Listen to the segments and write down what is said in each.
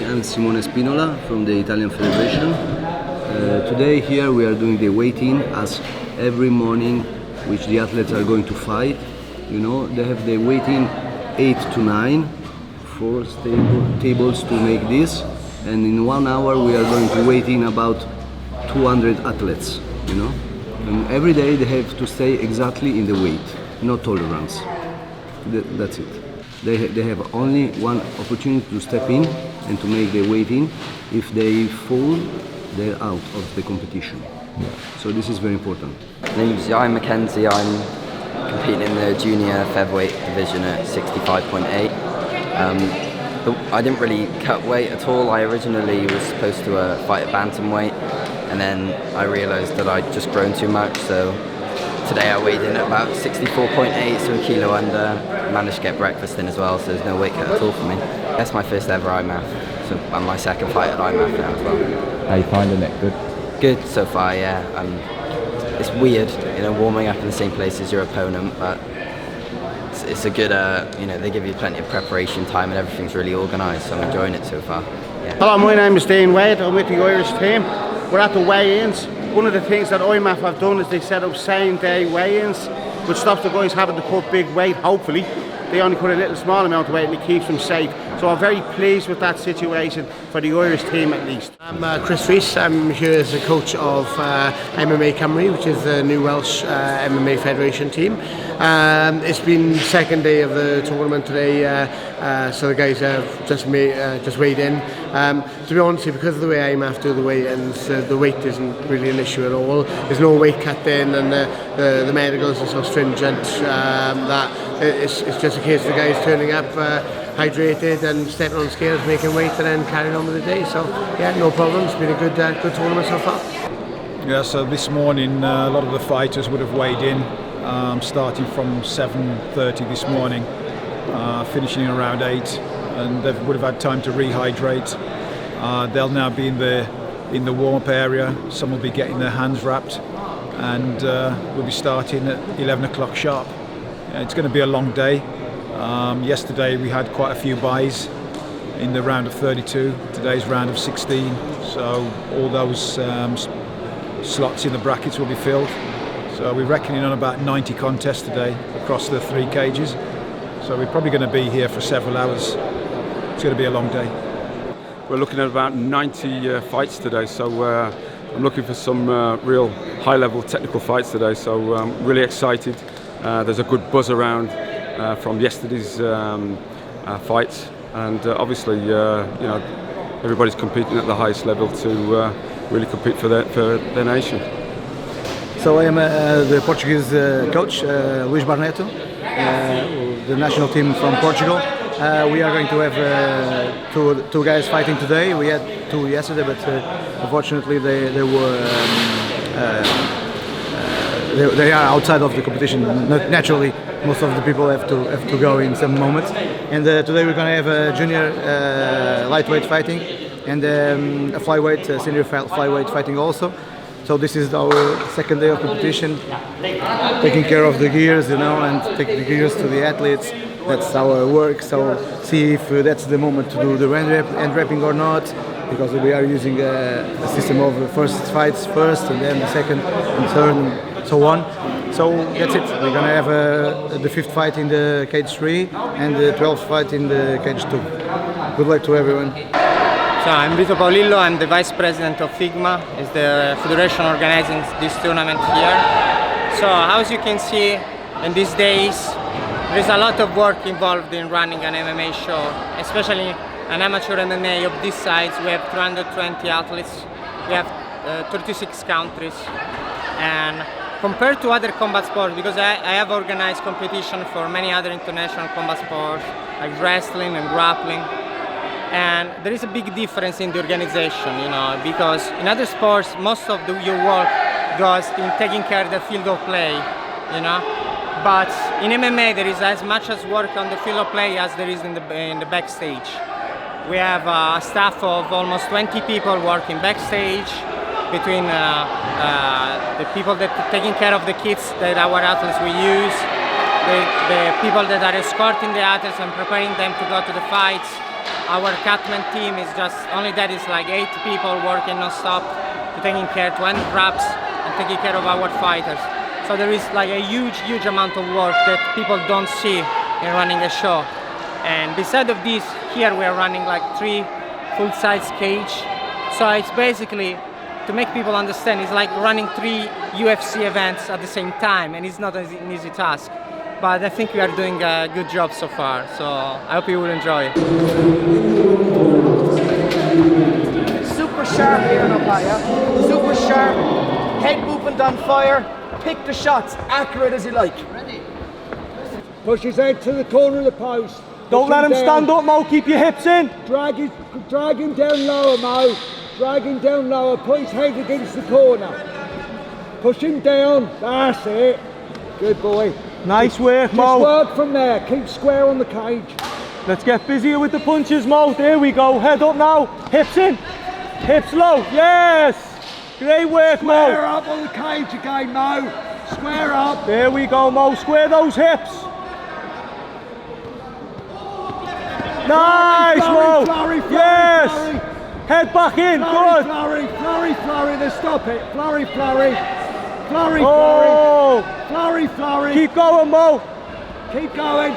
I'm Simone Spinola from the Italian Federation. Today here we are doing the weight-in as every morning which the athletes are going to fight. You know, they have the weight-in 8 to 9, 4 tables to make this, and in 1 hour we are going to weight in about 200 athletes, you know. And every day they have to stay exactly in the weight, no tolerance. That's it. They have only one opportunity to step in and to make the weight in. If they fall, they're out of the competition. Yeah. So this is very important. My name's Ian Mackenzie. I'm competing in the junior featherweight division at 65.8. I didn't really cut weight at all. I originally was supposed to fight at bantamweight, and then I realised that I'd just grown too much. So today I weighed in at about 64.8, so a kilo under. Managed to get breakfast in as well, so there's no weight cut at all for me. That's my first ever IMMAF, so I'm my second fight at IMMAF now as well. How are you finding it? Good? Good so far, yeah. It's weird, you know, warming up in the same place as your opponent, but it's a good, you know, they give you plenty of preparation time and everything's really organised, so I'm enjoying it so far. Yeah. Hello, my name is Dean Wade. I'm with the Irish team. We're at the weigh-ins. One of the things that IMMAF have done is they set up same-day weigh-ins, which stops the guys having to put big weight, hopefully. They only put a little small amount of weight and it keeps them safe. So I'm very pleased with that situation for the Irish team at least. I'm Chris Rees. I'm here as a coach of MMA Cymru, which is the new Welsh MMA Federation team. It's been second day of the tournament today, so the guys have just weighed in. To be honest, because of the way IMMAF do the weigh-ins, the weight isn't really an issue at all. There's no weight cut in, and the medicals are so stringent that it's just a case of the guys turning up hydrated and stepping on scales, making weight, and then carrying on with the day. So yeah, no problem. It's been a good tournament so far. Yeah, so this morning a lot of the fighters would have weighed in, starting from 7:30 this morning, finishing around 8, and they would have had time to rehydrate. They'll now be in the warm-up area. Some will be getting their hands wrapped, and we'll be starting at 11 o'clock sharp. It's going to be a long day. Yesterday we had quite a few buys in the round of 32, today's round of 16, so all those slots in the brackets will be filled. So we're reckoning on about 90 contests today across the 3 cages, so we're probably going to be here for several hours. It's going to be a long day. We're looking at about 90 fights today, so I'm looking for some real high-level technical fights today, so I'm really excited. There's a good buzz around from yesterday's fights, and obviously, you know, everybody's competing at the highest level to really compete for their nation. So I am the Portuguese coach, Luís Barneto, the national team from Portugal. We are going to have two guys fighting today. We had 2 yesterday, but unfortunately they are outside of the competition. Naturally, most of the people have to go in some moments. And today we're going to have a junior lightweight fighting and a flyweight, senior flyweight fighting also. So this is our second day of competition, taking care of the gears, you know, and take the gears to the athletes. That's our work. So see if that's the moment to do the end wrapping or not, because we are using a system of first fights first, and then the second and third, and so on. So that's it. We're gonna have the 5th fight in the cage 3 and the 12th fight in the cage 2. Good luck to everyone. So I'm Vito Paolillo, I'm the Vice President of FIGMA, it's the federation organizing this tournament here. So as you can see, in these days, there's a lot of work involved in running an MMA show, especially an amateur MMA of this size. We have 320 athletes, we have 36 countries, and compared to other combat sports, because I have organized competition for many other international combat sports, like wrestling and grappling, and there is a big difference in the organization, you know, because in other sports, most of your work goes in taking care of the field of play, you know. But in MMA, there is as much as work on the field of play as there is in the backstage. We have a staff of almost 20 people working backstage, between the people that are taking care of the kits that our athletes will use, the people that are escorting the athletes and preparing them to go to the fights, our catman team is just, only that is like 8 people working non-stop, taking care to end wraps and taking care of our fighters. So there is like a huge amount of work that people don't see in running a show. And beside of this, here we are running like 3 full-size cage. So it's basically, to make people understand, it's like running 3 UFC events at the same time, and it's not an easy task. But I think we are doing a good job so far, so I hope you will enjoy it. Super sharp here now, yeah? Super sharp, head movement on fire, pick the shots, accurate as you like. Push his head to the corner of the post. Don't let him stand up, Mo, keep your hips in. Drag him down lower, Mo. Drag him down lower, put his head against the corner. Push him down, that's it. Good boy. Nice work, Mo. Just work from there, keep square on the cage. Let's get busier with the punches, Mo. There we go, head up now, hips in, hips low, yes. Great work, Mo. Square up on the cage again, Mo. Square up. There we go, Mo, square those hips. Nice, Mo. Flurry, yes. flurry. Head back in, Flurry, good. flurry, then stop it. Flurry, Oh. flurry. Keep going, Mo. Keep going.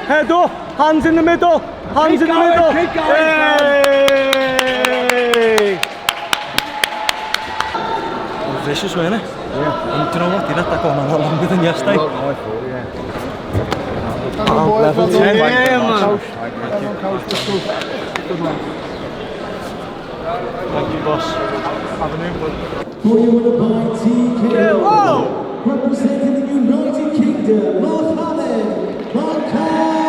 Head up, hands in the middle. Hands in the middle. Keep going. Hey. Vicious, wasn't it? Yeah. And do you know what? They let that go on a lot longer than yesterday. Level 10. Yeah, man. Thank you, boss. For you winner by TKO, representing the United Kingdom, Mohammed Markaya.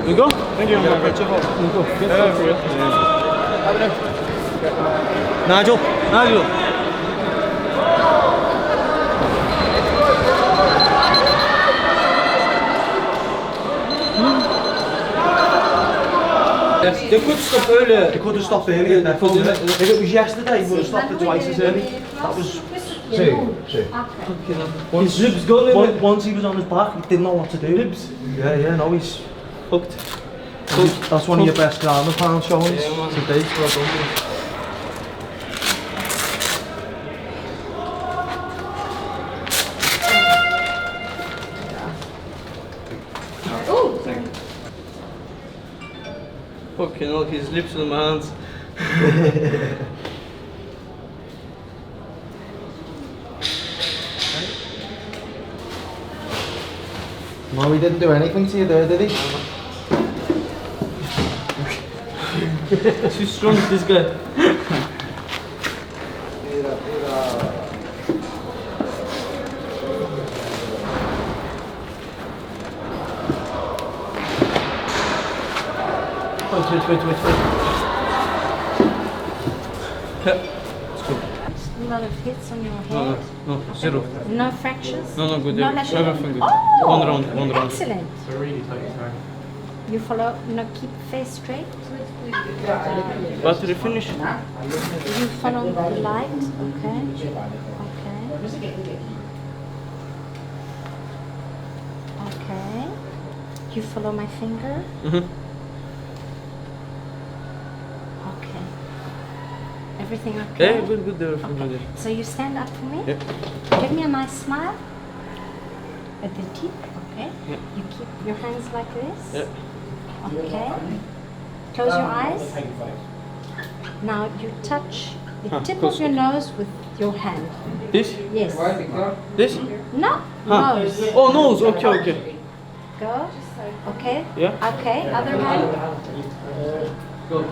You go? Thank you. Nigel. They could stop earlier. They could have stopped earlier. If it was yesterday, we would have stopped it twice as early. That was. His ribs going. Once he was on his back, he didn't know what to do. Yeah, no, he's hooked. That's one of your best ground and pound showings today. Well done. Fucking hell, his lips in my hands. No, he didn't do anything to you there, did he? Too strong, this guy. Wait. A lot of hits on your head. No, zero. No fractures? No, good. No Everything good. Oh, One round. Excellent. You follow, keep face straight. Battery finish. You follow the light, okay. Okay. You follow my finger. Okay. Everything okay? Yeah, good. Everything okay. good. So you stand up for me. Yep. Give me a nice smile. At the tip, okay. Yep. You keep your hands like this. Yep. Okay. Close your eyes. Now you touch the tip of your nose with your hand. This? Yes. This? No. Nose. Oh, nose. Okay. Go. Okay. Yeah. Okay. Other hand. Yeah.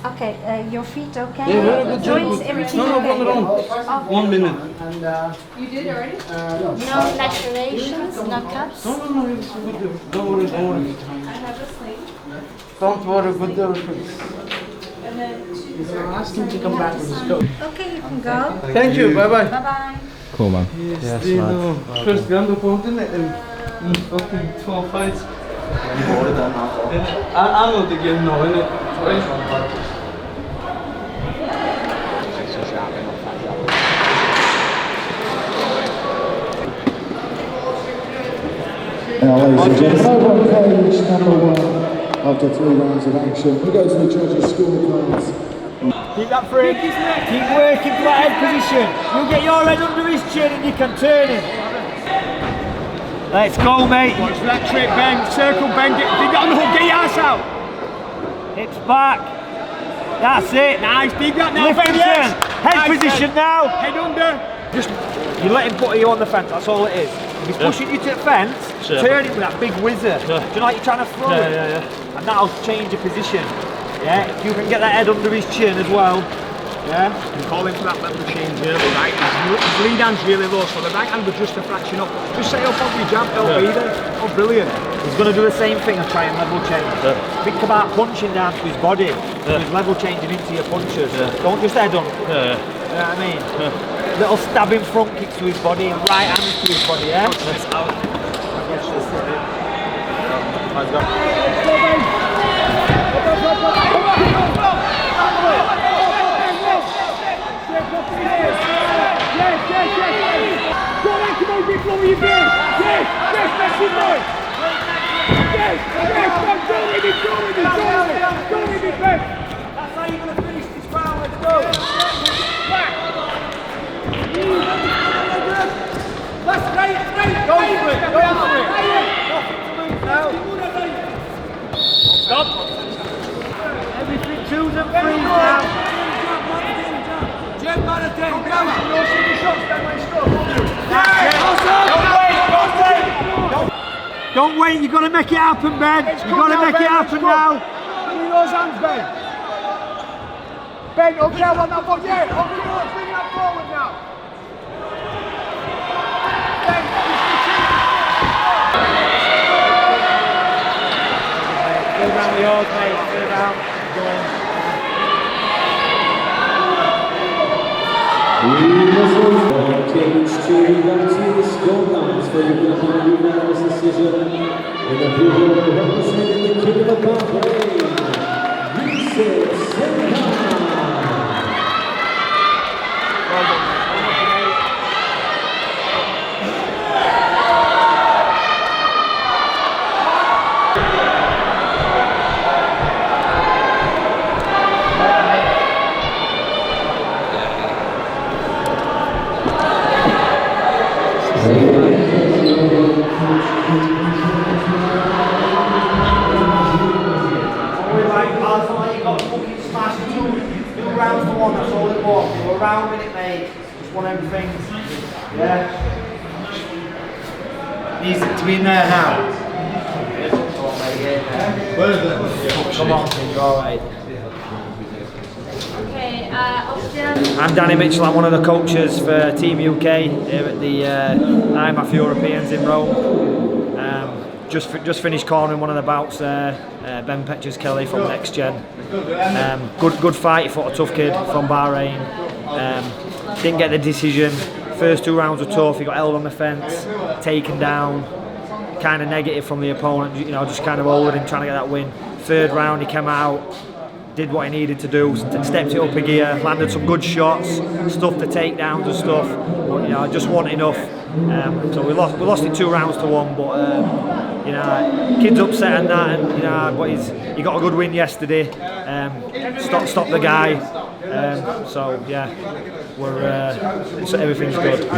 Okay. Your feet okay? Yeah, very good. Joints, everything No, okay? okay. 1 minute. You did already? No lacerations, no cuts? No, it's good. Don't worry. Don't worry, good everything. Ask him to come back with his coat. Okay, you can go. Thank you. Bye. Bye-bye. Cool, man. Yes, first grand opponent in fucking 12 fights. I'm not the game now, innit? Now, ladies and gentlemen, over on page number 1, after 3 rounds of action, we go to the judges' scorecards. Keep that free. Keep working for that head position. You'll get your head under his chin and you can turn him. Let's go, mate. Watch that trick, bend, circle, bend it. If you got on the hook, get your ass out. Hips back. That's it. Nice. Dig that now. Lift and turn. Head nice position now. Head under. Just you let him put you on the fence. That's all it is. If he's pushing you to the fence, turn it with that big whizzer. Do you know like you're trying to throw it? And that'll change your position. Yeah. If you can get that head under his chin as well. Yeah. You call him for that level change early, right? His lead hand's really low, so the right hand would just a fraction up. Just say up on your jab, it'll be there. Oh, brilliant. He's going to do the same thing and try and level change. Think about punching down to his body. So he's level changing into your punches. Don't just head on. You know what I mean? Little stabbing front kicks to his body and right hands to his body, yeah? That's how you're going to finish this round. Let's go. That's right. Go for it. Go for it. Nothing to lose now. Stop. Everything 2s and 3s now. Jump out of 10. Go. Don't wait, you've got to make it happen, Ben. You've got to make it happen now. Give me those hands, Ben. Ben, okay, I want that one. Yeah, okay, bring that forward now. Ben, go round the yours, mate. Go round. Go on. Cage 2, back to the scorelines for the unanimous decision. In the blue corner, representing the king of the Bahrain, Yusuf Senghai. Rounds for one, that's all it was. You were round with it, mate. Just one of them things. Yeah. Needs it to be in there now. Come on, you're alright. Okay, I'm Danny Mitchell, I'm one of the coaches for Team UK here at the IMMAF Europeans in Rome. Just finished cornering one of the bouts there, Ben Petchers-Kelly from Next Gen. Good fight, he fought a tough kid from Bahrain. Didn't get the decision. First 2 rounds were tough, he got held on the fence, taken down, kind of negative from the opponent, you know, just kind of holding him, trying to get that win. 3rd round he came out, did what he needed to do, stepped it up a gear, landed some good shots, stuff the takedowns and stuff, but you know, just wasn't enough. So we lost it 2 rounds to 1, but you know, kid's upset and that, and you know, but he got a good win yesterday. Stopped the guy. So yeah, everything's good.